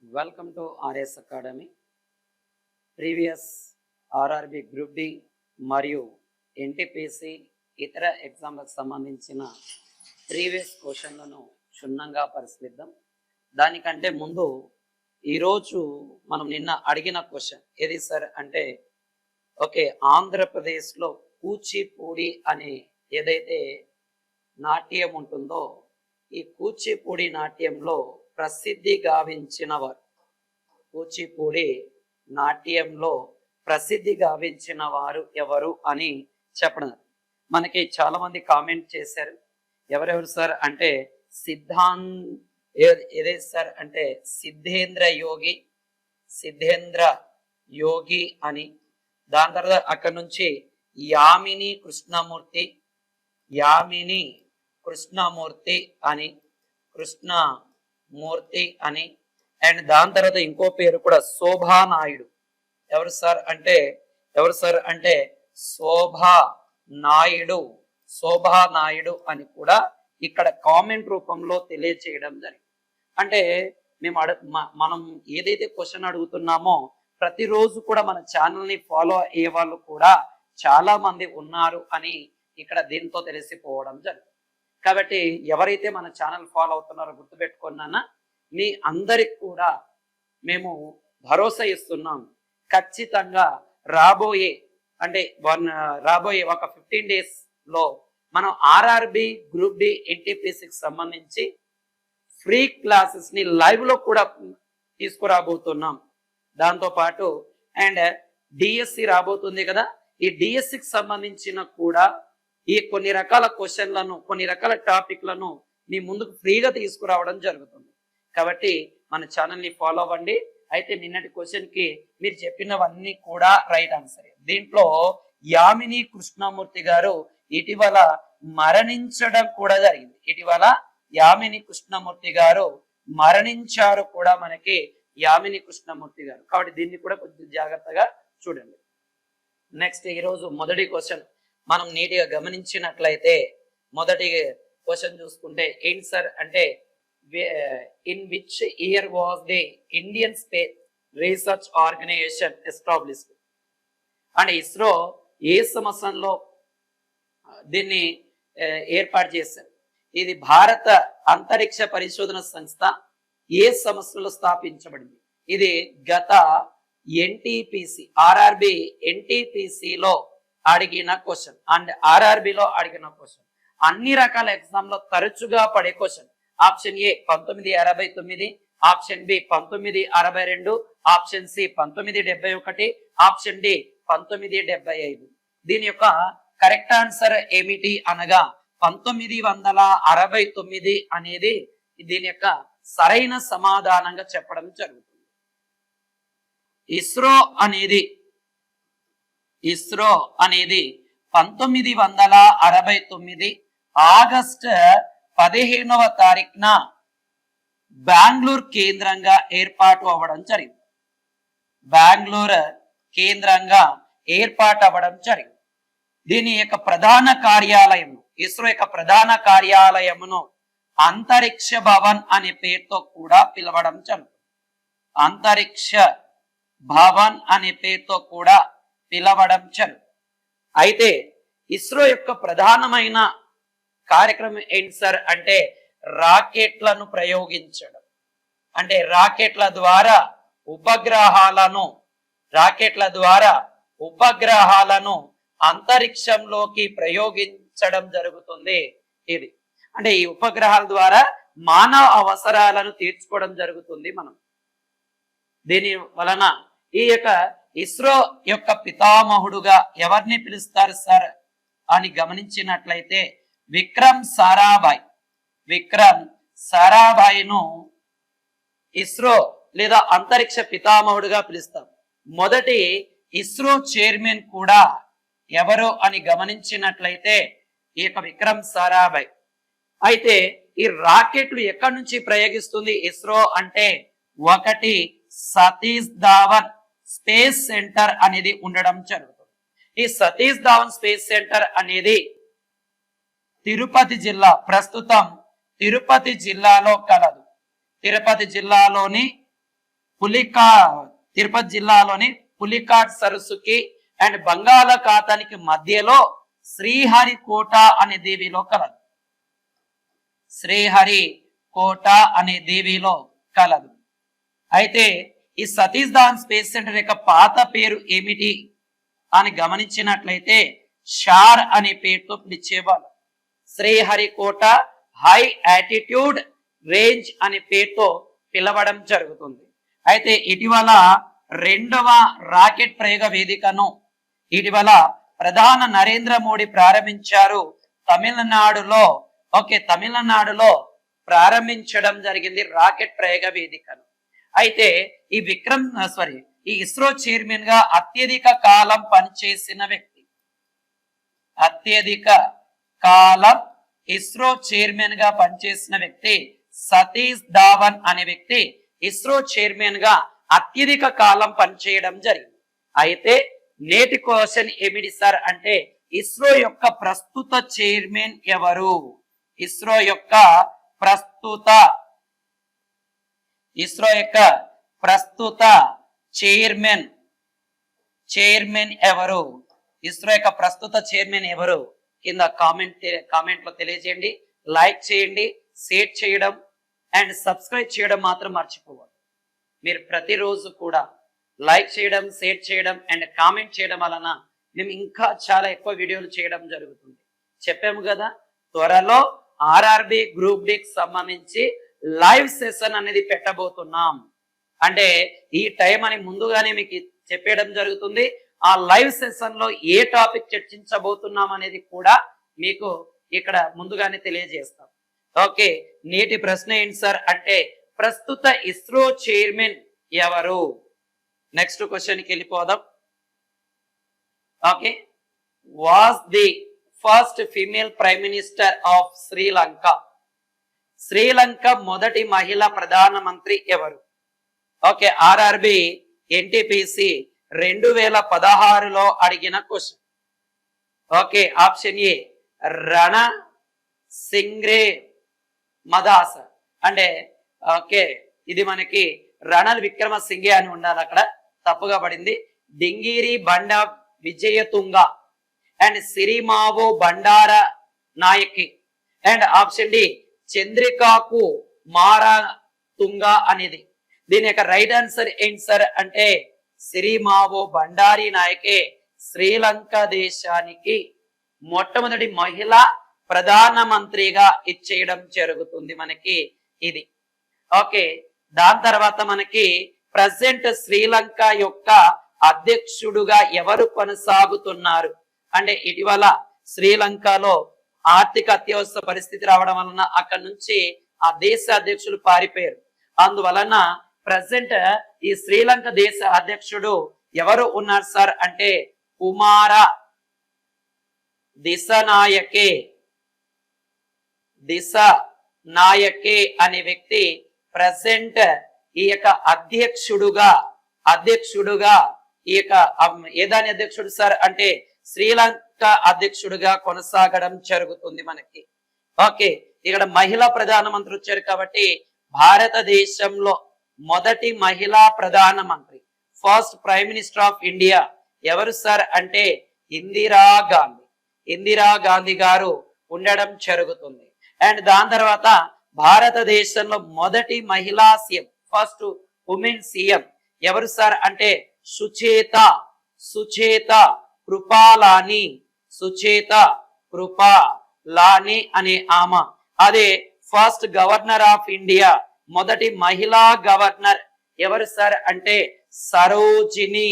Welcome to RS academy. Previous RRB group D మరియు NTPC ఇతర ఎగ్జామ్లకు సంబంధించిన ప్రీవియస్ క్వశ్చన్లను క్షుణ్ణంగా పరిశీలిద్దాం. దానికంటే ముందు ఈరోజు మనం నిన్న అడిగిన క్వశ్చన్ ఏది సార్ అంటే, ఓకే, ఆంధ్రప్రదేశ్లో కూచిపూడి అనే ఏదైతే నాట్యం ఉంటుందో ఈ కూచిపూడి నాట్యంలో ప్రసిద్ధి గావించిన వారు, కూచిపూడి నాట్యంలో ప్రసిద్ధి గావించిన వారు ఎవరు అని చెప్పడం. మనకి చాలా మంది కామెంట్ చేశారు. ఎవరెవరు సార్ అంటే ఏదే సార్ అంటే సిద్ధేంద్ర యోగి అని. దాని తర్వాత అక్కడ నుంచి యామిని కృష్ణమూర్తి అని అండ్ దాని తర్వాత ఇంకో పేరు కూడా శోభానాయుడు. ఎవరు సార్ అంటే శోభానాయుడు అని కూడా ఇక్కడ కామెంట్ రూపంలో తెలియచేయడం జరిగింది. అంటే మనం ఏదైతే క్వశ్చన్ అడుగుతున్నామో ప్రతిరోజు కూడా మన ఛానల్ని ఫాలో అయ్యే వాళ్ళు కూడా చాలా మంది ఉన్నారు అని ఇక్కడ దీంతో తెలిసిపోవడం జరిగింది. కాబట్టి ఎవరైతే మన ఛానల్ ఫాలో అవుతున్నారో గుర్తుపెట్టుకున్నానా, మీ అందరికి కూడా మేము భరోసా ఇస్తున్నాం. ఖచ్చితంగా రాబోయే ఒక 15 days లో మనం ఆర్ఆర్బి గ్రూప్ డి ఎన్టీపీసీకి సంబంధించి ఫ్రీ క్లాసెస్ ని లైవ్ లో కూడా తీసుకురాబోతున్నాం. దాంతో పాటు అండ్ డిఎస్సి రాబోతుంది కదా, ఈ డిఎస్సికి సంబంధించిన కూడా ఈ కొన్ని రకాల క్వశ్చన్లను, కొన్ని రకాల టాపిక్లను మీ ముందుకు ఫ్రీగా తీసుకురావడం జరుగుతుంది. కాబట్టి మన ఛానల్ని ఫాలో అవ్వండి. అయితే నిన్నటి క్వశ్చన్కి మీరు చెప్పినవన్నీ కూడా రైట్ ఆన్సర్. దీంట్లో యామిని కృష్ణమూర్తి గారు ఇటీవల మరణించడం కూడా జరిగింది. యామిని కృష్ణమూర్తి గారు మరణించారు కూడా మనకి యామిని కృష్ణమూర్తి గారు. కాబట్టి దీన్ని కూడా కొంచెం జాగ్రత్తగా చూడండి. నెక్స్ట్ ఈరోజు మొదటి క్వశ్చన్ మనం నీట్గా గమనించినట్లయితే మొదటి క్వశ్చన్ చూసుకుంటే ఏంటి సార్ అంటే, in which year was the Indian Space Research Organisation established? అంటే ఇస్రో ఏ సంవత్సరంలో దీన్ని ఏర్పాటు చేశారు? ఇది భారత అంతరిక్ష పరిశోధన సంస్థ ఏ సంవత్సరంలో స్థాపించబడింది? ఇది గత ఎన్టీపీసీ ఆర్ఆర్బి ఎన్టీపీసీలో అడిగిన క్వశ్చన్ అండ్ ఆర్ఆర్బిలో అడిగిన క్వశ్చన్. అన్ని రకాల ఎగ్జామ్ లో తరచుగా పడే question. Option A 1969, option B 1962, option C 1971, option D 1975. దీని యొక్క కరెక్ట్ ఆన్సర్ ఏమిటి అనగా 1969 అనేది దీని యొక్క సరైన సమాధానంగా చెప్పడం జరుగుతుంది. ఇస్రో అనేది 1969 ఆగస్టు 15వ తారీఖున బెంగళూరు కేంద్రంగా ఏర్పాటు అవ్వడం జరిగింది. దీని యొక్క ప్రధాన కార్యాలయం, ఇస్రో యొక్క ప్రధాన కార్యాలయమును అంతరిక్ష భవన్ అనే పేరుతో కూడా పిలవడం జరుగుతుంది. అయితే ఇస్రో యొక్క ప్రధానమైన కార్యక్రమం ఏంటి సార్ అంటే రాకెట్లను ప్రయోగించడం. అంటే రాకెట్ల ద్వారా ఉపగ్రహాలను అంతరిక్షంలోకి ప్రయోగించడం జరుగుతుంది. ఇది అంటే ఈ ఉపగ్రహాల ద్వారా మానవ అవసరాలను తీర్చుకోవడం జరుగుతుంది. మనం దీని వలన ఈ యొక్క ఇస్రో యొక్క పితామహుడుగా ఎవరిని పిలుస్తారు సార్ అని గమనించినట్లయితే విక్రమ్ సారాభాయ్ను ఇస్రో లేదా అంతరిక్ష పితామహుడుగా పిలుస్తాం. మొదటి ఇస్రో చైర్మన్ కూడా ఎవరు అని గమనించినట్లయితే ఈ యొక్క విక్రమ్ సారాభాయ్. అయితే ఈ రాకెట్లు ఎక్కడి నుంచి ప్రయోగిస్తుంది ఇస్రో అంటే, ఒకటి సతీష్ ధావన్ స్పేస్ సెంటర్ అనేది ఉండడం జరుగుతుంది. ఈ సతీష్ ధావన్ స్పేస్ సెంటర్ అనేది తిరుపతి జిల్లా, ప్రస్తుతం తిరుపతి జిల్లాలో కలదు. తిరుపతి జిల్లాలోని తిరుపతి జిల్లాలోని పులికాట్ సరస్సుకి అండ్ బంగాళాఖాతానికి మధ్యలో శ్రీహరికోట అనే దేవిలో కలదు. శ్రీహరికోట అనే దేవిలో కలదు. అయితే ఈ సతీష్ ధావన్ స్పేస్ సెంటర్ యొక్క పాత పేరు ఏమిటి అని గమనించినట్లయితే షార్ అనే పేరుతో పిలిచేవాళ్ళు. శ్రీహరికోట హై ఆటిట్యూడ్ రేంజ్ అనే పేరుతో పిలవడం జరుగుతుంది. అయితే ఇటీవల 2వ రాకెట్ ప్రయోగ వేదికను ఇటీవల ప్రధాని నరేంద్ర మోడీ ప్రారంభించారు. తమిళనాడులో ప్రారంభించడం జరిగింది రాకెట్ ప్రయోగ వేదికను. అయితే ఈ ఇస్రో చైర్మన్ గా అత్యధిక కాలం పనిచేసిన వ్యక్తి, ఇస్రో చైర్మన్ గా పనిచేసిన వ్యక్తి సతీష్ ధావన్ అనే వ్యక్తి ఇస్రో చైర్మన్ గా అత్యధిక కాలం పనిచేయడం జరిగింది. అయితే నేటి క్వశ్చన్ ఏమిటి సార్ అంటే ఇస్రో యొక్క ప్రస్తుత చైర్మన్ ఎవరు? ఇస్రో యొక్క ప్రస్తుత చైర్మన్ ఎవరు? ఇస్రో యొక్క ప్రస్తుత చైర్మన్ ఎవరు? కింద కామెంట్ లో తెలియజేయండి. లైక్ చేయండి, షేర్ చేయడం అండ్ సబ్స్క్రైబ్ చేయడం మాత్రం మర్చిపోవద్దు. మీరు ప్రతిరోజు కూడా లైక్ చేయడం, షేర్ చేయడం అండ్ కామెంట్ చేయడం వలన మేము ఇంకా చాలా ఎక్కువ వీడియోలు చేయడం జరుగుతుంది. చెప్పాము కదా, త్వరలో ఆర్ఆర్బి గ్రూప్ డికి సంబంధించి లైవ్ సెషన్ అనేది పెట్టబోతున్నాం. అంటే ఈ టైం అని ముందుగానే మీకు చెప్పడం జరుగుతుంది. ఆ లైవ్ సెషన్ లో ఏ టాపిక్ చర్చించబోతున్నాం అనేది కూడా మీకు ఇక్కడ ముందుగానే తెలియజేస్తాం. ఓకే, నేటి ప్రశ్న ఏంటి సార్ అంటే ప్రస్తుత ఇస్రో చైర్మన్ ఎవరు? నెక్స్ట్ క్వశ్చన్ కి వెళ్ళిపోదాం. Okay, was the first female prime minister of Sri Lanka? Sri Lanka మొదటి మహిళా ప్రధానమంత్రి ఎవరు? ఓకే, ఆర్ఆర్బి ఎన్టీపీసీ 2016లో అడిగిన క్వశ్చన్. ఓకే, ఆప్షన్ ఏ రణ సింగ్రే మదాస అంటే ఓకే ఇది మనకి రణల్ విక్రమసింగే అని ఉండాలి, అక్కడ తప్పుగా పడింది. Dingiri Banda Wijetunga and Sirimavo Bandaranaike and option D చంద్రికాకు మారా తుంగ అనేది. దీని యొక్క రైట్ ఆన్సర్ ఏంటి సార్ అంటే సిరిమావో బండారి నాయకే శ్రీలంక దేశానికి మొట్టమొదటి మహిళా ప్రధానమంత్రిగా ఇచ్చేయడం జరుగుతుంది మనకి ఇది. ఓకే, దాని తర్వాత మనకి ప్రజెంట్ శ్రీలంక యొక్క అధ్యక్షుడుగా ఎవరు కొనసాగుతున్నారు అంటే ఇటీవల శ్రీలంకలో ఆర్థిక అత్యవసర పరిస్థితి రావడం వలన అక్కడ నుంచి ఆ దేశ అధ్యక్షులు పారిపోయారు. అందువలన ప్రజెంట్ ఈ శ్రీలంక దేశ అధ్యక్షుడు ఎవరు ఉన్నారు సార్ అంటే కుమార దిశనాయకే అనే వ్యక్తి ప్రజెంట్ ఈ యొక్క అధ్యక్షుడుగా ఈ యొక్క ఏదాని అధ్యక్షుడు సార్ అంటే శ్రీలంక అధ్యక్షుడుగా కొనసాగడం జరుగుతుంది మనకి. ఓకే, ఇక్కడ మహిళా ప్రధానమంత్రి వచ్చారు కాబట్టి భారతదేశంలో మొదటి మహిళా ప్రధానమంత్రి first prime minister of India ఎవరు సార్ అంటే ఇందిరా గాంధీ గారు ఉండడం జరుగుతుంది. అండ్ దాని తర్వాత భారతదేశంలో మొదటి మహిళా సీఎం ఫస్ట్ ఉమెన్ సీఎం ఎవరు సార్ అంటే సుచేత కృపాలాని అనే ఆమె. అదే ఫస్ట్ గవర్నర్ ఆఫ్ ఇండియా మొదటి మహిళా గవర్నర్ ఎవరు సార్ అంటే సరోజిని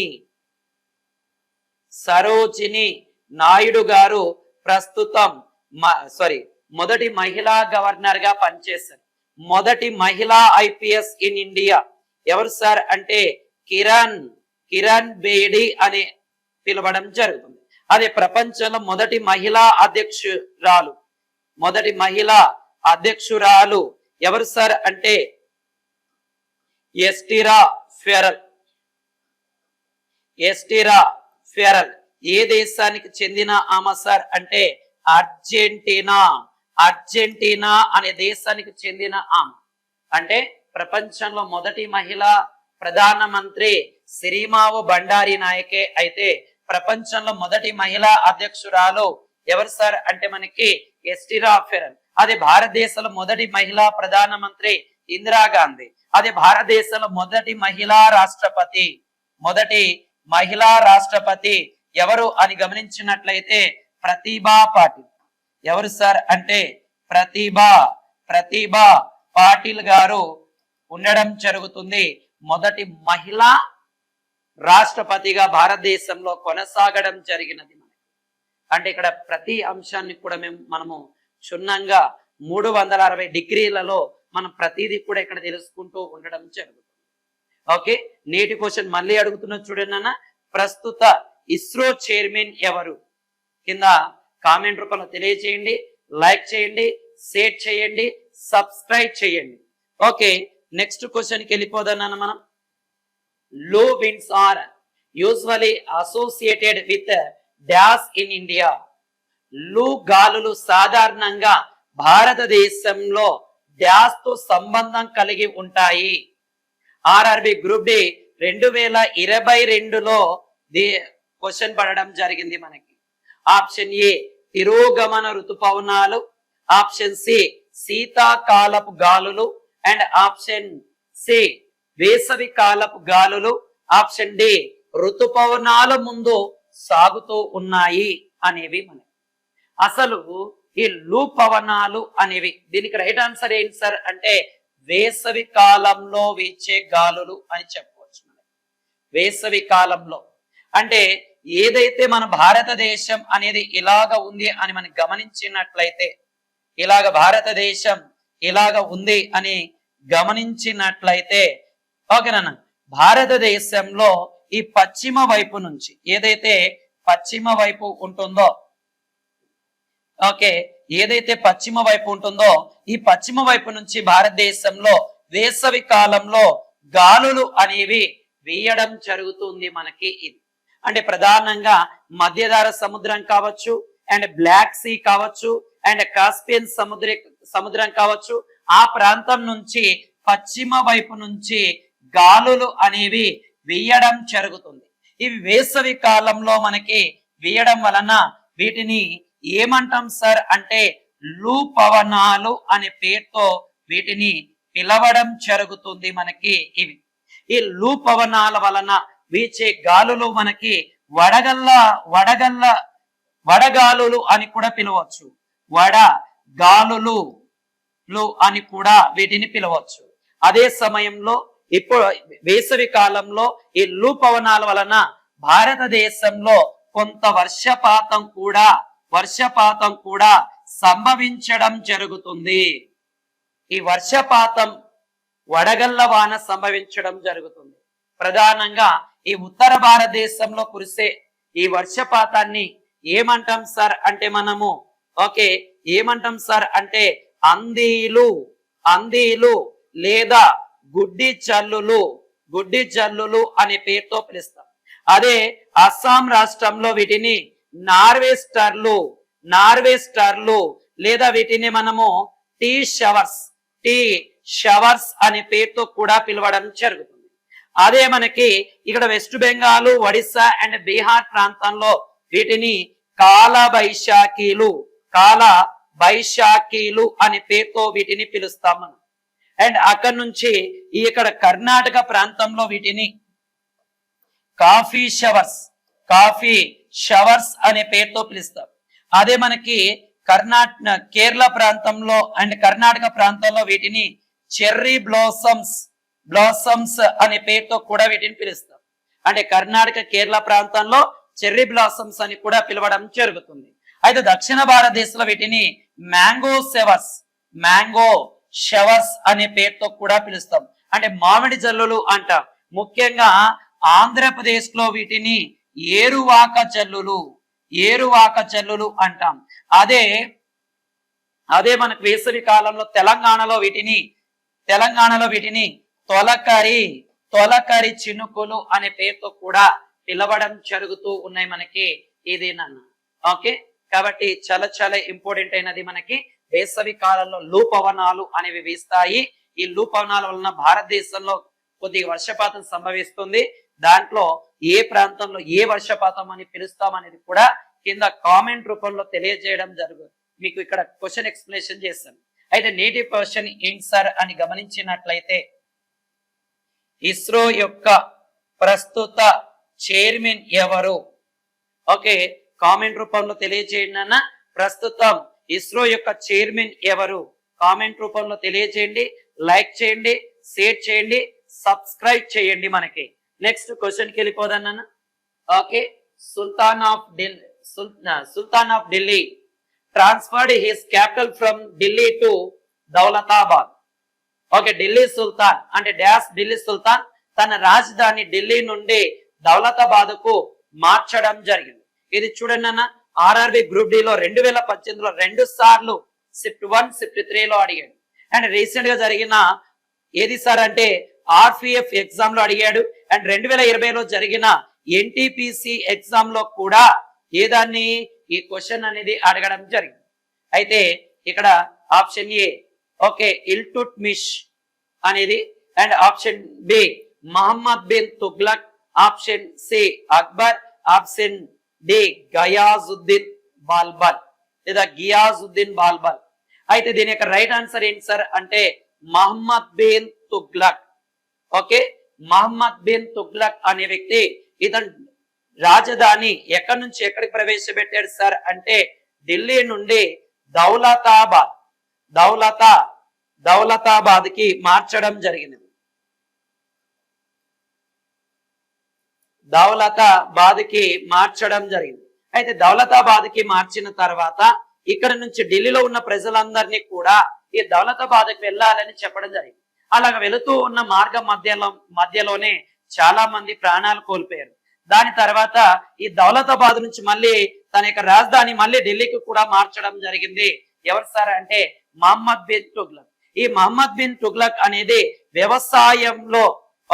నాయుడు గారు ప్రస్తుతం మొదటి మహిళా గవర్నర్ గా పనిచేశారు. మొదటి మహిళా ఐపీఎస్ ఇన్ ఇండియా ఎవరు సార్ అంటే కిరణ్ బేడి అని పిలవడం జరుగుతుంది. అదే ప్రపంచంలో మొదటి మహిళా అధ్యక్షురాలు ఎవరు సార్ అంటే ఎస్టిరా ఫెరల్ ఏ దేశానికి చెందిన ఆమె సార్ అంటే అర్జెంటీనా అనే దేశానికి చెందిన ఆమె. అంటే ప్రపంచంలో మొదటి మహిళా ప్రధానమంత్రి సిరిమావు బండారి నాయకే అయితే ప్రపంచంలో మొదటి మహిళా అధ్యక్షురాలు ఎవరు సార్ అంటే మనకి ఎస్టిరా ఫెరన్. అదే భారతదేశంలో మొదటి మహిళా ప్రధానమంత్రి ఇందిరాగాంధీ. అదే భారతదేశంలో మొదటి మహిళా రాష్ట్రపతి ఎవరు అని గమనించినట్లయితే ప్రతిభా పాటిల్. ఎవరు సార్ అంటే ప్రతిభా పాటిల్ గారు ఉండడం జరుగుతుంది. మొదటి మహిళా రాష్ట్రపతిగా భారతదేశంలో కొనసాగడం జరిగినది. అంటే ఇక్కడ ప్రతి అంశాన్ని కూడా మనము క్షుణ్ణంగా 360 డిగ్రీలలో మనం ప్రతిదీ కూడా ఇక్కడ తెలుసుకుంటూ ఉండడం జరుగుతుంది. ఓకే, నేటి క్వశ్చన్ మళ్ళీ అడుగుతున్నా చూడండి అన్న. ప్రస్తుత ఇస్రో చైర్మన్ ఎవరు? కింద కామెంట్ రూపంలో తెలియజేయండి, లైక్ చేయండి, షేర్ చేయండి, సబ్స్క్రైబ్ చేయండి. ఓకే, నెక్స్ట్ క్వశ్చన్ కి వెళ్ళిపోదన్నా మనం. Loo winds are usually associated with dash in India. Loo గాలులు సాధారణంగా భారతదేశంలో డాష్ తో సంబంధం కలిగి ఉంటాయి. ఆర్ఆర్బి గ్రూప్ డి 2022లో క్వశ్చన్ పడడం జరిగింది మనకి. ఆప్షన్ ఏ తిరోగమన ఋతుపవనాలు, ఆప్షన్ సి శీతాకాలపు గాలులు, అండ్ ఆప్షన్ సి వేసవి కాలపు గాలులు, ఆప్షన్ డి ఋతుపవనాల ముందు సాగుతూ ఉన్నాయి అనేవి మనకి. అసలు ఈ లూ పవనాలు అనేవి, దీనికి రైట్ ఆన్సర్ ఏంటి సార్ అంటే వేసవి కాలంలో వీచే గాలులు అని చెప్పవచ్చు. వేసవి కాలంలో అంటే ఏదైతే మన భారతదేశం అనేది ఇలాగ ఉంది అని మనం గమనించినట్లయితే, ఇలాగ భారతదేశం ఇలాగ ఉంది అని గమనించినట్లయితే ఓకేనా, భారతదేశంలో ఈ పశ్చిమ వైపు నుంచి ఏదైతే పశ్చిమ వైపు ఉంటుందో, ఓకే, ఏదైతే పశ్చిమ వైపు ఉంటుందో ఈ పశ్చిమ వైపు నుంచి భారతదేశంలో వేసవి కాలంలో గాలులు అనేవి వీయడం జరుగుతుంది మనకి. ఇది అంటే ప్రధానంగా మధ్యధరా సముద్రం కావచ్చు, అండ్ బ్లాక్ సీ కావచ్చు, అండ్ కాస్పియన్ సముద్రం కావచ్చు, ఆ ప్రాంతం నుంచి పశ్చిమ వైపు నుంచి గాలులు అనేవి వీయడం జరుగుతుంది. ఇవి వేసవి కాలంలో మనకి వీయడం వలన వీటిని ఏమంటాం సార్ అంటే లూ పవనాలు అనే పేరుతో వీటిని పిలవడం జరుగుతుంది మనకి. ఇవి ఈ లూ పవనాల వలన వీచే గాలులు మనకి వడగాలులు అని కూడా పిలవచ్చు. వడగాలులు అని కూడా వీటిని పిలవచ్చు. అదే సమయంలో ఇప్పుడు వేసవి కాలంలో ఈ లూ పవనాల వలన భారతదేశంలో కొంత వర్షపాతం కూడా సంభవించడం జరుగుతుంది. ఈ వర్షపాతం వడగళ్ల వాన సంభవించడం జరుగుతుంది. ప్రధానంగా ఈ ఉత్తర భారతదేశంలో కురిసే ఈ వర్షపాతాన్ని ఏమంటాం సార్ అంటే మనము ఓకే ఏమంటాం సార్ అంటే అందీలు లేదా గుడ్డి జల్లులు అనే పేరుతో పిలుస్తాం. అదే అస్సాం రాష్ట్రంలో వీటిని నార్వేస్టర్లు లేదా వీటిని మనము టీ షవర్స్ అనే పేరుతో కూడా పిలవడం జరుగుతుంది. అదే మనకి ఇక్కడ వెస్ట్ బెంగాల్, ఒడిశా అండ్ బీహార్ ప్రాంతంలో వీటిని కాల బైశాఖీలు అనే పేరుతో వీటిని పిలుస్తాం మనం. అండ్ అక్కడ నుంచి ఇక్కడ కర్ణాటక ప్రాంతంలో వీటిని కాఫీ షవర్స్ అనే పేరుతో పిలుస్తాం. అదే మనకి కేరళ ప్రాంతంలో అండ్ కర్ణాటక ప్రాంతంలో వీటిని చెర్రీ బ్లాసమ్స్ అనే పేరుతో కూడా వీటిని పిలుస్తాం. అంటే కర్ణాటక, కేరళ ప్రాంతంలో చెర్రీ బ్లాసమ్స్ అని కూడా పిలవడం జరుగుతుంది. అయితే దక్షిణ భారతదేశంలో వీటిని మ్యాంగో షవర్స్ అనే పేరుతో కూడా పిలుస్తాం. అంటే మామిడి జల్లులు అంటాం. ముఖ్యంగా ఆంధ్రప్రదేశ్ లో వీటిని ఏరువాక జల్లులు అంటాం. అదే మనకు వేసవి కాలంలో తెలంగాణలో వీటిని తొలకరి చినుకులు అనే పేరుతో కూడా పిలవడం జరుగుతూ ఉన్నాయి మనకి. ఇదేనన్న ఓకే. కాబట్టి చాలా ఇంపార్టెంట్ అయినది మనకి వేసవి కాలంలో లూ పవనాలు అనేవి వీస్తాయి. ఈ లూ పవనాల వలన భారతదేశంలో కొద్దిగా వర్షపాతం సంభవిస్తుంది. దాంట్లో ఏ ప్రాంతంలో ఏ వర్షపాతం అని పిలుస్తాం అనేది కూడా కింద కామెంట్ రూపంలో తెలియజేయడం జరుగుతుంది. మీకు ఇక్కడ క్వశ్చన్ ఎక్స్ప్లెనేషన్ చేస్తాను. అయితే నేటి క్వశ్చన్ ఏంటి సార్ అని గమనించినట్లయితే, ఇస్రో యొక్క ప్రస్తుత చైర్మన్ ఎవరు? ఓకే, కామెంట్ రూపంలో తెలియజేయండి అన్న. ప్రస్తుతం ఇస్రో యొక్క చైర్మన్ ఎవరు? కామెంట్ రూపంలో తెలియజేయండి, లైక్ చేయండి, షేర్ చేయండి, సబ్స్క్రైబ్ చేయండి. మనకి నెక్స్ట్ క్వశ్చన్ కి వెళ్ళిపోదన్న. Okay, sultan of Delhi transferred his capital from Delhi to Daulatabad. Okay, Delhi సుల్తాన్ అంటే డాష్ ఢిల్లీ సుల్తాన్ తన రాజధాని ఢిల్లీ నుండి దౌలతాబాద్ కు మార్చడం జరిగింది. ఇది చూడండి అన్న, ఆర్ఆర్బి గ్రూప్ డి లో 2018లో 2 సార్లు షిఫ్ట్ 1 షిఫ్ట్ 3 లో అడిగాడు. అండ్ రీసెంట్ గా జరిగిన ఏది సార్ అంటే ఆర్పిఎఫ్ ఎగ్జామ్ లో అడిగాడు. అండ్ 2020లో జరిగిన ఎన్టీపీసీ ఎగ్జామ్ లో కూడా ఏదాన్ని ఈ క్వశ్చన్ అనేది అడగడం జరిగింది. అయితే ఇక్కడ ఆప్షన్ ఏ ఓకే ఇల్టుట్మిష్ అనేది, and option B Muhammad bin Tughlaq, option C Akbar, option D Ghiyasuddin Balban లేదా గియాజుద్దీన్ బాల్బన్. అయితే దీని యొక్క రైట్ ఆన్సర్ ఏంటి సార్ అంటే మహమ్మద్ బిన్ తుగ్లక్. ఓకే, మహమ్మద్ బిన్ తుగ్లక్ అనే వ్యక్తి ఇతను రాజధాని ఎక్కడి నుంచి ఎక్కడికి ప్రవేశపెట్టాడు సార్ అంటే ఢిల్లీ నుండి దౌలతాబాద్ కి మార్చడం జరిగింది. దౌలతాబాద్ కి మార్చడం జరిగింది. అయితే దౌలతాబాద్ కి మార్చిన తర్వాత ఇక్కడ నుంచి ఢిల్లీలో ఉన్న ప్రజలందరినీ కూడా ఈ దౌలతాబాద్ కి వెళ్ళాలని చెప్పడం జరిగింది. అలాగ వెళుతూ ఉన్న మార్గం మధ్యలోనే చాలా మంది ప్రాణాలు కోల్పోయారు. దాని తర్వాత ఈ దౌలతాబాద్ నుంచి మళ్ళీ తన యొక్క రాజధాని మళ్ళీ ఢిల్లీకి కూడా మార్చడం జరిగింది. ఎవరు సార్ అంటే మహమ్మద్ బిన్ తుగ్లక్. ఈ మహమ్మద్ బిన్ తుగ్లక్ అనేది వ్యవసాయంలో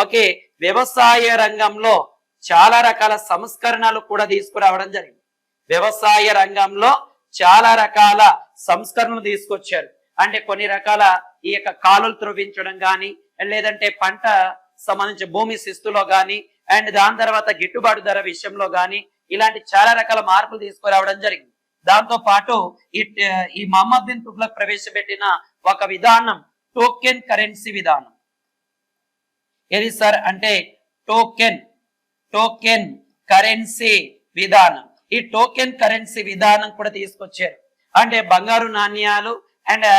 ఓకే వ్యవసాయ రంగంలో చాలా రకాల సంస్కరణలు కూడా తీసుకురావడం జరిగింది. వ్యవసాయ రంగంలో చాలా రకాల సంస్కరణలు తీసుకొచ్చారు. అంటే కొన్ని రకాల ఈ యొక్క కాలువలు త్రవ్వించడం గాని, లేదంటే పంట సంబంధించిన భూమి శిస్తులో గాని, అండ్ దాని తర్వాత గిట్టుబాటు ధర విషయంలో గాని ఇలాంటి చాలా రకాల మార్పులు తీసుకురావడం జరిగింది. దాంతో పాటు ఈ మహమ్మద్ బిన్ తుగ్లక్ ప్రవేశపెట్టిన ఒక విధానం టోకెన్ కరెన్సీ విధానం. ఏది సార్ అంటే టోకెన్ కరెన్సీ విధానం. ఈ టోకెన్ కరెన్సీ విధానం కూడా తీసుకొచ్చారు. అంటే బంగారు నాణ్యాలు అండ్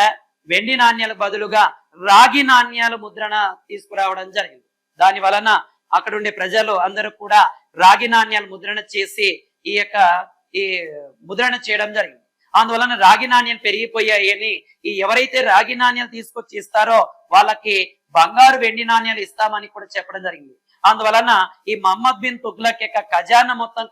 వెండి నాణ్యాలకు బదులుగా రాగి నాణ్యాలు ముద్రణ తీసుకురావడం జరిగింది. దాని వలన అక్కడ ఉండే ప్రజలు అందరూ కూడా రాగి నాణ్యాలు ముద్రణ చేసి ఈ ముద్రణ చేయడం జరిగింది. అందువలన రాగి నాణ్యాలు పెరిగిపోయాయని ఎవరైతే రాగి నాణ్యాలు తీసుకొచ్చి ఇస్తారో వాళ్ళకి బంగారు వెండి నాణ్యాలు ఇస్తామని కూడా చెప్పడం జరిగింది. అందువలన ఈ మహమ్మద్ బిన్ తుగ్లక్ యొక్క ఖజానా మొత్తం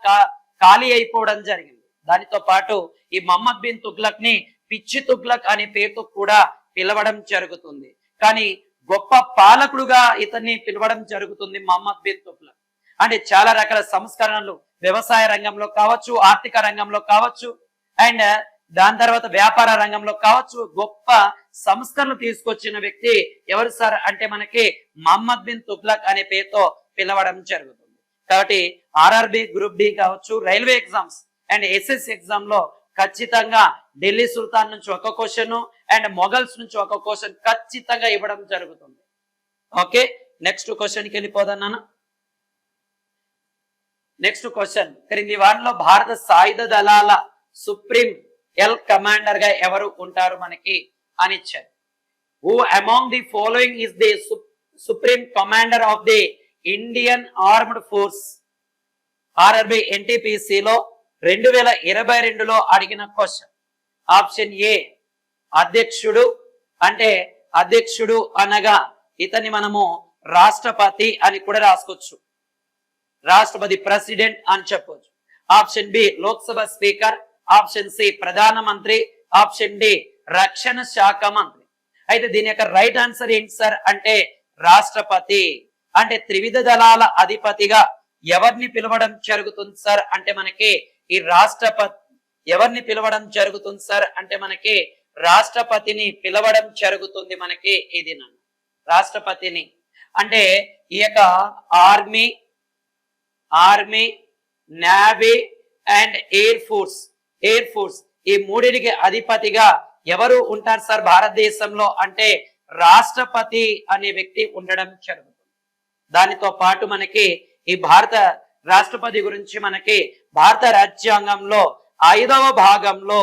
ఖాళీ అయిపోవడం జరిగింది. దానితో పాటు ఈ మహమ్మద్ బిన్ తుగ్లక్ ని పిచ్చి తుగ్లక్ అనే పేరుతో కూడా పిలవడం జరుగుతుంది. కానీ గొప్ప పాలకుడుగా ఇతన్ని పిలవడం జరుగుతుంది మహమ్మద్ బిన్ తుగ్లక్. అంటే చాలా రకాల సంస్కరణలు వ్యవసాయ రంగంలో కావచ్చు, ఆర్థిక రంగంలో కావచ్చు, అండ్ దాని తర్వాత వ్యాపార రంగంలో కావచ్చు గొప్ప సంస్కరణలు తీసుకొచ్చిన వ్యక్తి ఎవరు సార్ అంటే మనకి మహమ్మద్ బిన్ తుగ్లక్ అనే పేరుతో పిలవడం జరుగుతుంది. కాబట్టి ఆర్ఆర్బి గ్రూప్ డి కావచ్చు, railway exams and SS exam లో ఖచ్చితంగా ఢిల్లీ సుల్తాన్ నుంచి ఒక క్వశ్చన్ అండ్ మొఘల్స్ నుంచి ఒక క్వశ్చన్ ఖచ్చితంగా ఇవ్వడం జరుగుతుంది. ఓకే, నెక్స్ట్ క్వశ్చన్ కి వెళ్ళిపోదన్నాను. నెక్స్ట్ క్వశ్చన్, క్రింది వారిలో భారత సాయుధ దళాల సుప్రీం కమాండర్ గా ఎవరు ఉంటారు మనకి అని ఇచ్చారు. Who among the following is the supreme commander of the Indian armed force? RRB ఎన్టీపీసీలో 2022లో అడిగిన క్వశ్చన్. ఆప్షన్ ఏ అధ్యక్షుడు. అంటే అధ్యక్షుడు అనగా ఇతన్ని మనము రాష్ట్రపతి అని కూడా రాసుకోవచ్చు, రాష్ట్రపతి ప్రెసిడెంట్ అని చెప్పవచ్చు. Option B Lok Sabha speaker, option C ప్రధానమంత్రి, ఆప్షన్ డి రక్షణ శాఖ మంత్రి. అయితే దీని యొక్క రైట్ ఆన్సర్ ఏంటి సార్ అంటే రాష్ట్రపతి. అంటే త్రివిధ దళాల అధిపతిగా ఎవరిని పిలవడం జరుగుతుంది సార్ అంటే మనకి ఈ రాష్ట్రపతి. ఎవరిని పిలవడం జరుగుతుంది సార్ అంటే మనకి రాష్ట్రపతిని పిలవడం జరుగుతుంది మనకి. ఇది రాష్ట్రపతిని. అంటే ఈ యొక్క army, navy and air force ఈ మూడిటికి అధిపతిగా ఎవరు ఉంటారు సార్ భారతదేశంలో అంటే రాష్ట్రపతి అనే వ్యక్తి ఉండడం జరుగుతుంది. దానితో పాటు మనకి ఈ భారత రాష్ట్రపతి గురించి మనకి భారత రాజ్యాంగంలో ఐదవ భాగంలో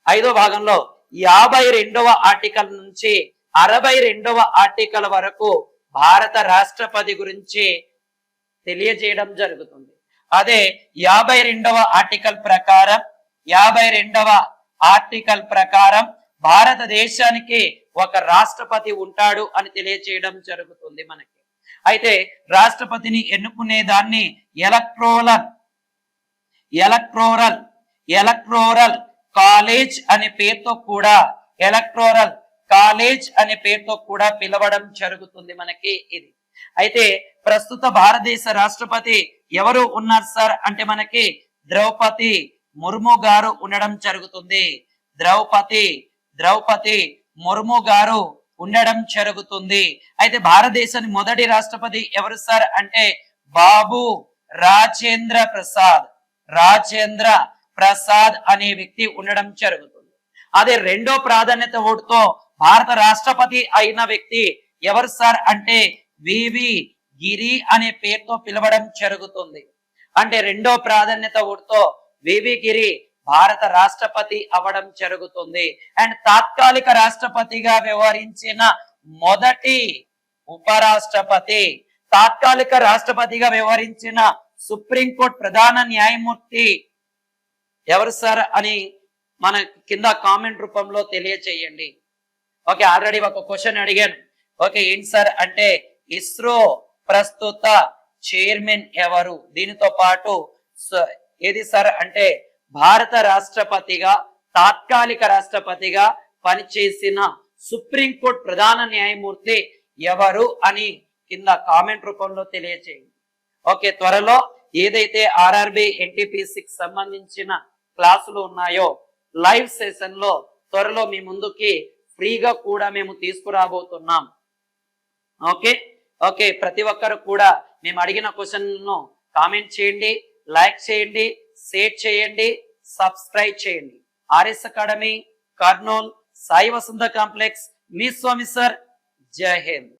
52వ ఆర్టికల్ నుంచి 62వ ఆర్టికల్ వరకు భారత రాష్ట్రపతి గురించి తెలియజేయడం జరుగుతుంది. అదే 52వ ఆర్టికల్ ప్రకారం భారతదేశానికి ఒక రాష్ట్రపతి ఉంటాడు అని తెలియజేయడం జరుగుతుంది మనకి. అయితే రాష్ట్రపతిని ఎన్నుకునే దాన్ని ఎలక్టోరల్ కాలేజ్ అనే పేరుతో కూడా పిలవడం జరుగుతుంది మనకి ఇది. అయితే ప్రస్తుత భారతదేశ రాష్ట్రపతి ఎవరు ఉన్నారు సార్ అంటే మనకి ద్రౌపది ముర్ము గారు ఉండడం జరుగుతుంది. ద్రౌపది ముర్ము గారు ఉండడం జరుగుతుంది. అయితే భారతదేశానికి మొదటి రాష్ట్రపతి ఎవరు సార్ అంటే బాబు రాజేంద్ర ప్రసాద్ అనే వ్యక్తి ఉండడం జరుగుతుంది. అదే రెండో ప్రాధాన్యత ఓటుతో భారత రాష్ట్రపతి అయిన వ్యక్తి ఎవరు సార్ అంటే వివి గిరి అనే పేరుతో పిలవడం జరుగుతుంది. అంటే రెండో ప్రాధాన్యత ఓటుతో వివి గిరి భారత రాష్ట్రపతి అవ్వడం జరుగుతుంది. అండ్ తాత్కాలిక రాష్ట్రపతిగా వ్యవహరించిన మొదటి సుప్రీంకోర్టు ప్రధాన న్యాయమూర్తి ఎవరు సార్ అని మన కింద కామెంట్ రూపంలో తెలియచేయండి. ఓకే, ఆల్రెడీ ఒక క్వశ్చన్ అడిగాను. ఓకే, ఏంటి సార్ అంటే ఇస్రో ప్రస్తుత చైర్మన్ ఎవరు? దీనితో పాటు ఏది సార్ అంటే భారత రాష్ట్రపతిగా తాత్కాలిక రాష్ట్రపతిగా పనిచేసిన సుప్రీంకోర్టు ప్రధాన న్యాయమూర్తి ఎవరు అని కింద కామెంట్ రూపంలో తెలియచేయండి. ఓకే, త్వరలో ఏదైతే ఆర్ఆర్బి ఎన్టీపీసీకి సంబంధించిన క్లాసులు ఉన్నాయో లైవ్ సెషన్ లో త్వరలో మీ ముందుకి ఫ్రీగా కూడా మేము తీసుకురాబోతున్నాం. ఓకే, ప్రతి ఒక్కరు కూడా మేము అడిగిన క్వశ్చన్ ను కామెంట్ చేయండి, లైక్ చేయండి, షేర్ చేయండి, సబ్స్క్రైబ్ చేయండి. ఆర్ఎస్ అకాడమీ, కర్నూల్, సాయి వసంత కాంప్లెక్స్, మీ స్వామి సార్. జై హింద్.